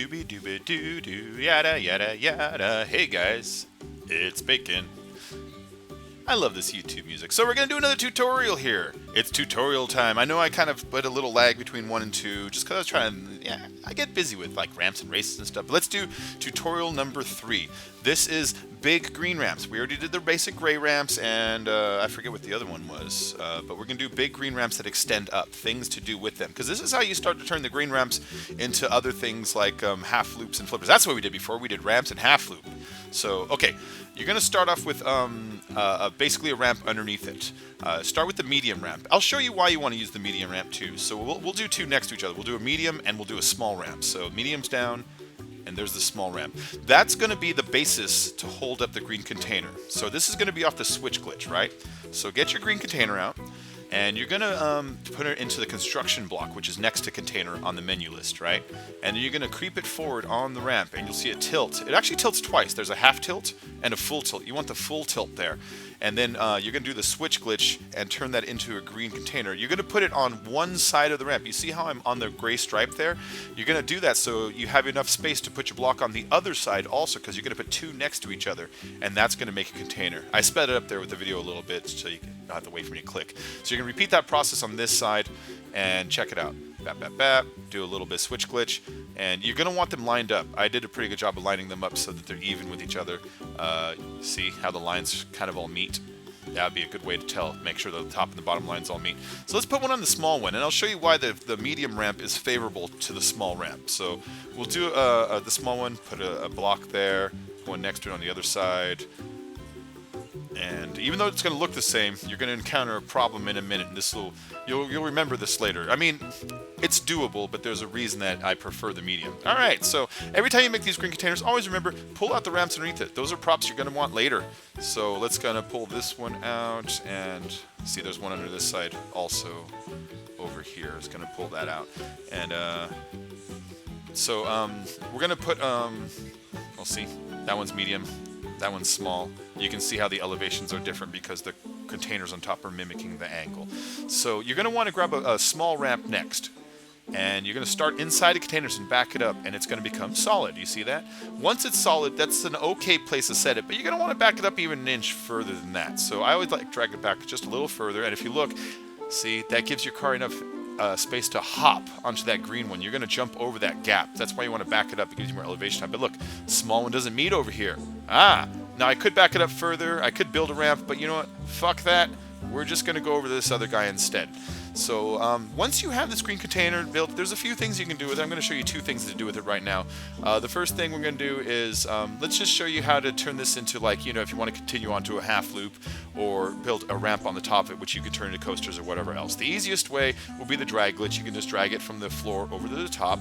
Dooby dooby doo doo, yada yada yada. Hey guys, it's Bacon. I love this YouTube music. So we're going to do another tutorial here. It's tutorial time. I know I kind of put a little lag between 1 and 2 just because I was trying to, I get busy with like ramps and races and stuff. But let's do tutorial number 3. This is big green ramps. We already did the basic gray ramps and I forget what the other one was. But we're going to do big green ramps that extend up, things to do with them. Because this is how you start to turn the green ramps into other things like half loops and flippers. That's what we did before. We did ramps and half loop. So, okay, you're going to start off with basically a ramp underneath it. Start with the medium ramp. I'll show you why you want to use the medium ramp too. So we'll do 2 next to each other. We'll do a medium and we'll do a small ramp. So medium's down and there's the small ramp. That's going to be the basis to hold up the green container. So this is going to be off the switch glitch, right? So get your green container out. And you're going to put it into the construction block, which is next to container on the menu list, right? And then you're going to creep it forward on the ramp, and you'll see it tilt. It actually tilts twice. There's a half tilt and a full tilt. You want the full tilt there. And then you're going to do the switch glitch and turn that into a green container. You're going to put it on one side of the ramp. You see how I'm on the gray stripe there? You're going to do that so you have enough space to put your block on the other side also, because you're going to put 2 next to each other, and that's going to make a container. I sped it up there with the video a little bit so you don't have to wait for me to click. So you're going to repeat that process on this side and check it out. Bap, bap, bap. Do a little bit of switch glitch, and you're going to want them lined up. I did a pretty good job of lining them up so that they're even with each other. See how the lines kind of all meet? That would be a good way to tell. Make sure the top and the bottom lines all meet. So let's put one on the small one, and I'll show you why the medium ramp is favorable to the small ramp. So we'll do the small one, put a block there, one next to it on the other side. And even though it's going to look the same, you're going to encounter a problem in a minute. And you'll remember this later. I mean, it's doable, but there's a reason that I prefer the medium. All right, so every time you make these green containers, always remember, pull out the ramps underneath it. Those are props you're going to want later. So let's kind of pull this one out, and see there's one under this side also over here. It's going to pull that out. And so we're going to put, we'll see, that one's medium. That one's small. You can see how the elevations are different because the containers on top are mimicking the angle. So you're going to want to grab a small ramp next. And you're going to start inside the containers and back it up, and it's going to become solid. You see that? Once it's solid, that's an okay place to set it, but you're going to want to back it up even an inch further than that. So I always like to drag it back just a little further, and if you look, see, that gives your car enough space to hop onto that green one. You're going to jump over that gap. That's why you want to back it up. It gives you more elevation time. But look, small one doesn't meet over here. Now I could back it up further. I could build a ramp, but you know what? Fuck that. We're just going to go over to this other guy instead. So once you have this green container built, there's a few things you can do with it. I'm going to show you 2 things to do with it right now. The first thing we're going to do is let's just show you how to turn this into, like, you know, if you want to continue onto a half loop or build a ramp on the top of it, which you could turn into coasters or whatever else. The easiest way will be the drag glitch. You can just drag it from the floor over to the top,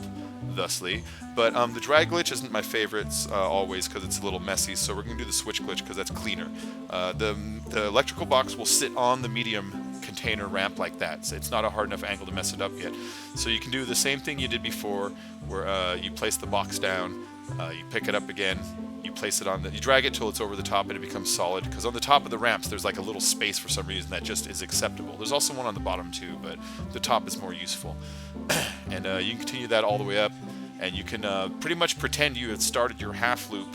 thusly. But the drag glitch isn't my favorite always because it's a little messy, so we're going to do the switch glitch because that's cleaner. The electrical box will sit on the medium container ramp like that, so it's not a hard enough angle to mess it up yet. So you can do the same thing you did before, where you place the box down, you pick it up again, you place it on you drag it till it's over the top and it becomes solid, because on the top of the ramps there's like a little space for some reason that just is acceptable. There's also one on the bottom too, but the top is more useful. And you can continue that all the way up, and you can pretty much pretend you had started your half loop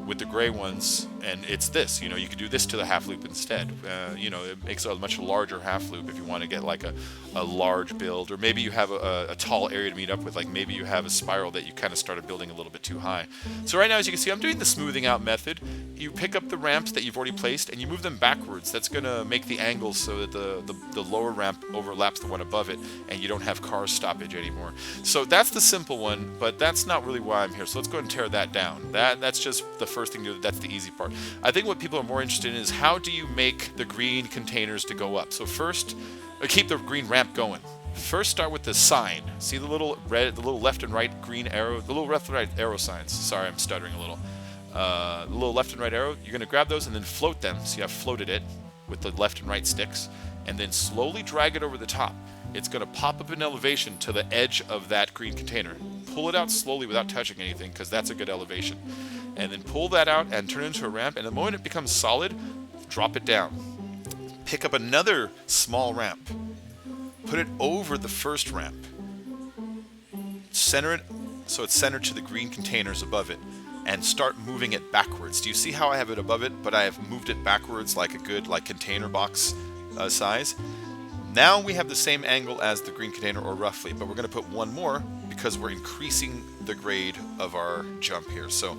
with the gray ones, and it's this, you know, you could do this to the half loop instead. You know, it makes a much larger half loop if you want to get like a large build, or maybe you have a tall area to meet up with, like maybe you have a spiral that you kind of started building a little bit too high. So right now, as you can see, I'm doing the smoothing out method. You pick up the ramps that you've already placed and you move them backwards. That's going to make the angles so that the lower ramp overlaps the one above it, and you don't have car stoppage anymore. So that's the simple one, but that's not really why I'm here. So let's go ahead and tear that down. That's just the first thing to do. That's the easy part. I think what people are more interested in is how do you make the green containers to go up. So first, keep the green ramp going. First, start with the sign. See the little red, the little left and right green arrow, the little left and right arrow signs. Sorry, I'm stuttering a little. The little left and right arrow. You're going to grab those and then float them. See, I've floated it with the left and right sticks, and then slowly drag it over the top. It's going to pop up in elevation to the edge of that green container. Pull it out slowly without touching anything, because that's a good elevation. And then pull that out and turn it into a ramp, and the moment it becomes solid, drop it down. Pick up another small ramp. Put it over the first ramp. Center it so it's centered to the green containers above it, and start moving it backwards. Do you see how I have it above it, but I have moved it backwards like a good container box size? Now we have the same angle as the green container, or roughly, but we're going to put one more because we're increasing the grade of our jump here. So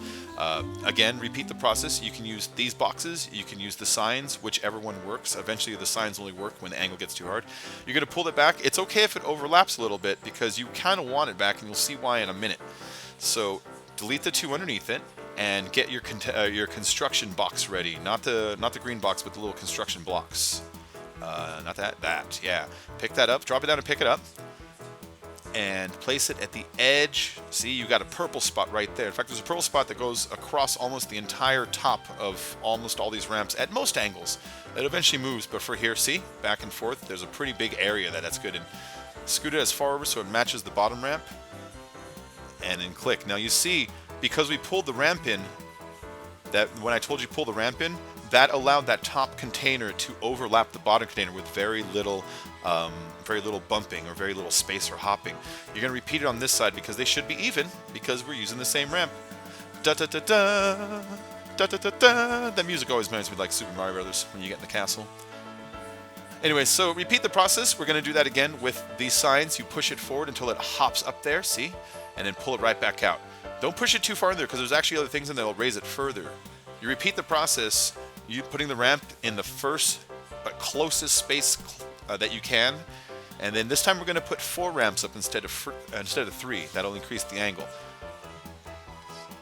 again, repeat the process. You can use these boxes, you can use the signs, whichever one works. Eventually the signs only work when the angle gets too hard. You're going to pull it back. It's okay if it overlaps a little bit because you kind of want it back, and you'll see why in a minute. So delete the two underneath it and get your construction box ready. Not the green box, but the little construction blocks. Not that, yeah. Pick that up, drop it down and pick it up. And place it at the edge. See, you got a purple spot right there. In fact, there's a purple spot that goes across almost the entire top of almost all these ramps at most angles. It eventually moves, but for here, see, back and forth, there's a pretty big area that's good. And scoot it as far over so it matches the bottom ramp. And then click. Now you see, because we pulled the ramp in, that when I told you pull the ramp in, that allowed that top container to overlap the bottom container with very little bumping or very little space or hopping. You're going to repeat it on this side because they should be even, because we're using the same ramp. Da da da da, da da da da. That music always reminds me like Super Mario Brothers when you get in the castle. Anyway, so repeat the process. We're going to do that again with these signs. You push it forward until it hops up there, see? And then pull it right back out. Don't push it too far in there because there's actually other things in there that will raise it further. You repeat the process, you putting the ramp in the first but closest space that you can, and then this time we're going to put 4 ramps up instead of 3. That'll increase the angle.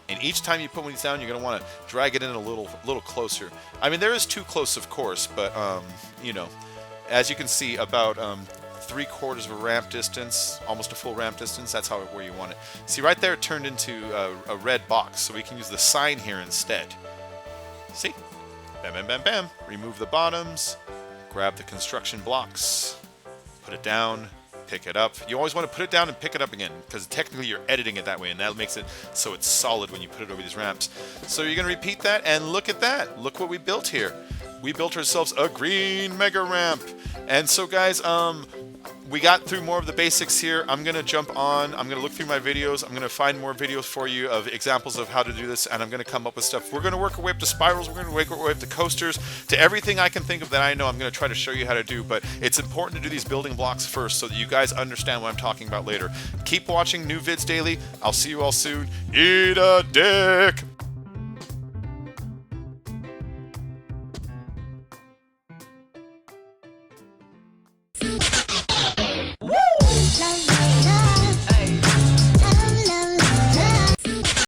And each time you put one of these down, you're going to want to drag it in a little closer. I mean, there is too close, of course, but you know, as you can see, about 3/4 of a ramp distance, almost a full ramp distance. That's where you want it. See, right there, it turned into a red box, so we can use the sign here instead. See? Bam, bam, bam, bam. Remove the bottoms. Grab the construction blocks. Put it down. Pick it up. You always want to put it down and pick it up again, because technically you're editing it that way, and that makes it so it's solid when you put it over these ramps. So you're going to repeat that, and look at that. Look what we built here. We built ourselves a green mega ramp. And so guys, we got through more of the basics here. I'm going to jump on. I'm going to look through my videos. I'm going to find more videos for you of examples of how to do this, and I'm going to come up with stuff. We're going to work our way up to spirals. We're going to work our way up to coasters, to everything I can think of that I know. I'm going to try to show you how to do, but it's important to do these building blocks first so that you guys understand what I'm talking about later. Keep watching new vids daily. I'll see you all soon. Eat a dick.